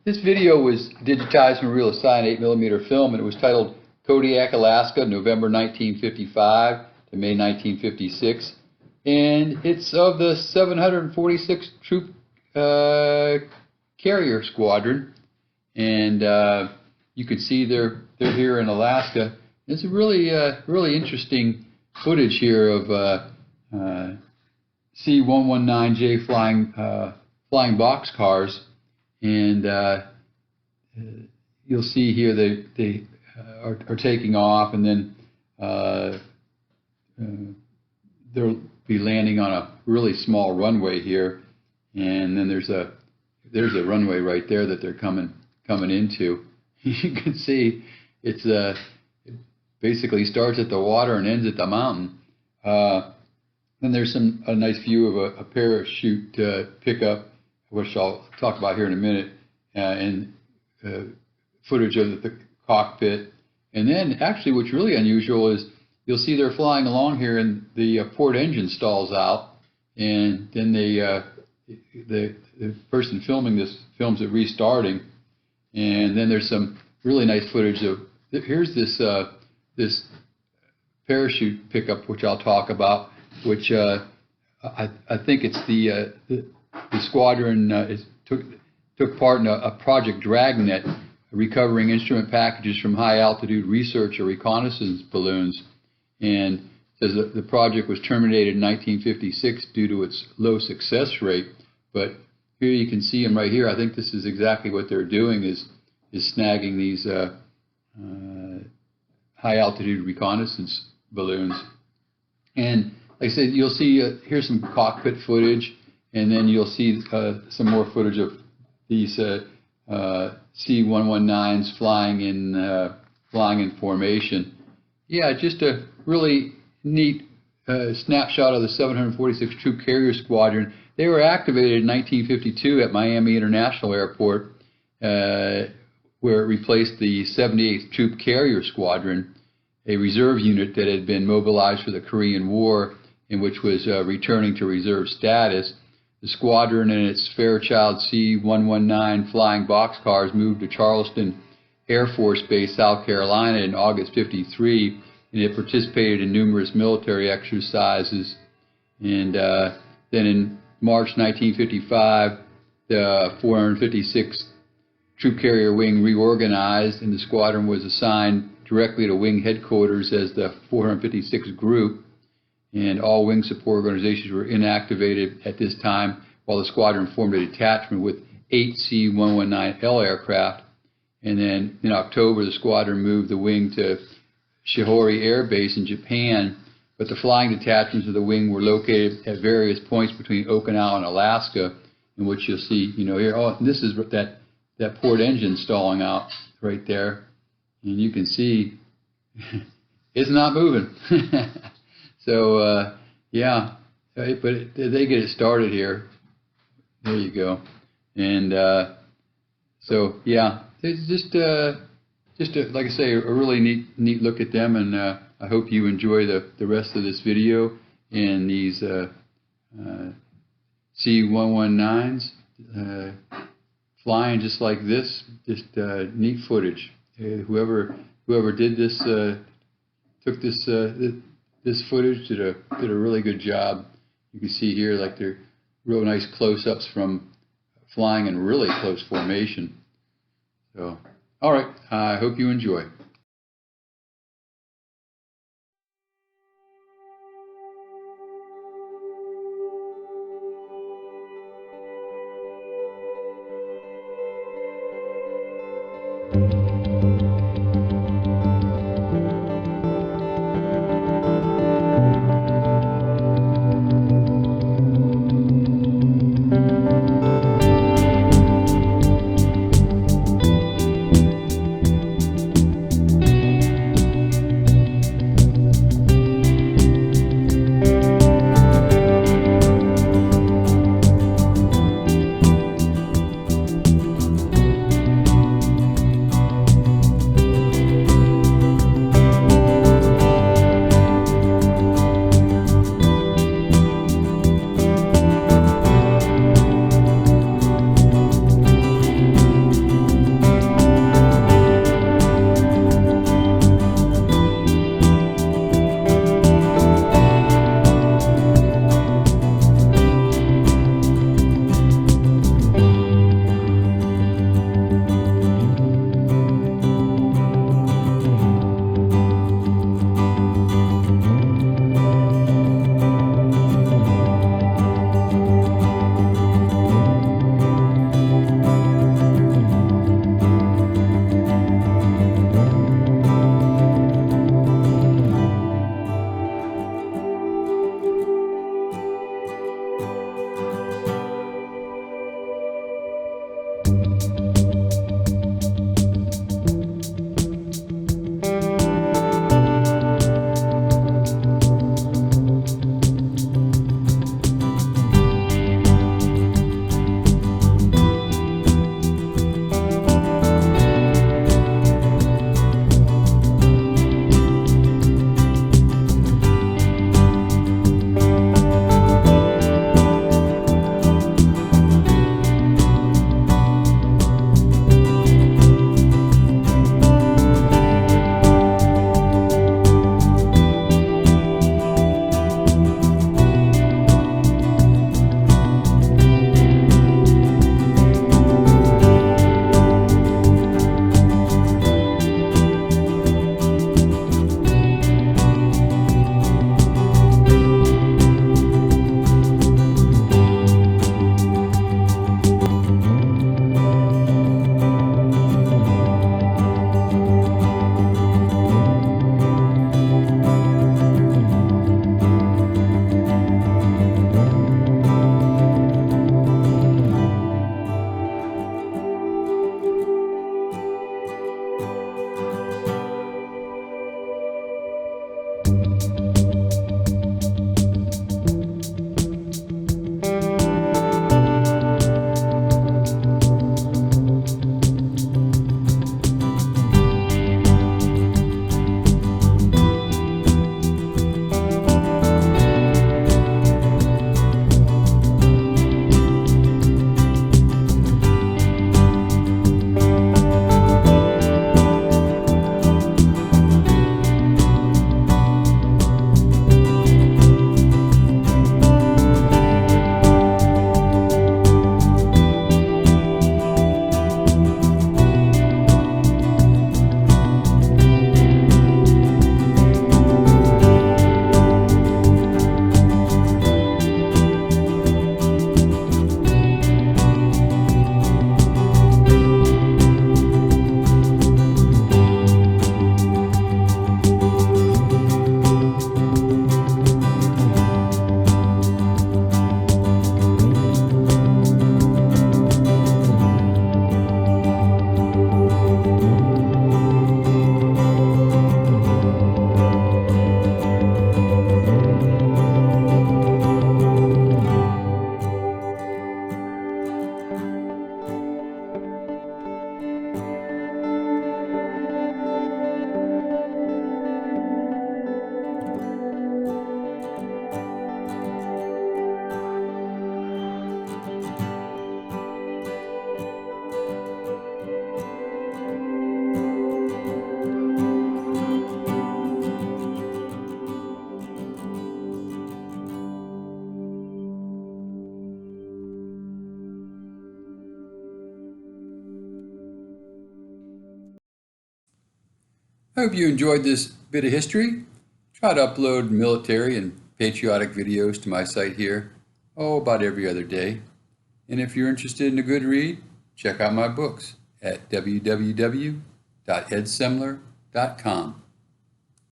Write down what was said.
This video was digitized from reel-to-cine 8mm film, and it was titled Kodiak Alaska November 1955 to May 1956. And it's of the 746th Troop Carrier Squadron. And you can see they're here in Alaska. It's a really interesting footage here of C-119J flying boxcars. And you'll see here they are taking off, and then they'll be landing on a really small runway here, and then there's a runway right there that they're coming into. You can see it basically starts at the water and ends at the mountain. Then there's a nice view of a parachute pickup, which I'll talk about here in a minute, and footage of the cockpit. And then actually what's really unusual is you'll see they're flying along here and the port engine stalls out, and then the person filming this films it restarting. And then there's some really nice footage of, here's this parachute pickup, which I'll talk about, which I think it's the squadron took part in a Project Dragnet, recovering instrument packages from high-altitude research or reconnaissance balloons. And says that the project was terminated in 1956 due to its low success rate. But here you can see them right here. I think this is exactly what they're doing, is snagging these high-altitude reconnaissance balloons. And like I said, you'll see here's some cockpit footage, and then you'll see some more footage of these C-119s flying in formation. Yeah, just a really neat snapshot of the 746th Troop Carrier Squadron. They were activated in 1952 at Miami International Airport, where it replaced the 78th Troop Carrier Squadron, a reserve unit that had been mobilized for the Korean War and which was returning to reserve status. The squadron and its Fairchild C-119 flying boxcars moved to Charleston Air Force Base, South Carolina in August '53, and it participated in numerous military exercises. And then in March 1955, the 456th Troop Carrier Wing reorganized, and the squadron was assigned directly to Wing headquarters as the 456th Group. And all wing support organizations were inactivated at this time, while the squadron formed a detachment with 8 C-119L aircraft. And then in October, the squadron moved the wing to Shihori Air Base in Japan, but the flying detachments of the wing were located at various points between Okinawa and Alaska, in which you'll see, here, oh, and this is that port engine stalling out right there. And you can see it's not moving. So, yeah, but they get it started here. There you go. And so, yeah, it's just like I say, a really neat look at them. And I hope you enjoy the rest of this video and these C-119s flying just like this. Just neat footage. Whoever did this, took this footage, did a really good job. You can see here, like, they're real nice close-ups from flying in really close formation. So, all right, I hope you enjoy. I hope you enjoyed this bit of history. Try to upload military and patriotic videos to my site here, about every other day. And if you're interested in a good read, check out my books at www.edsemler.com.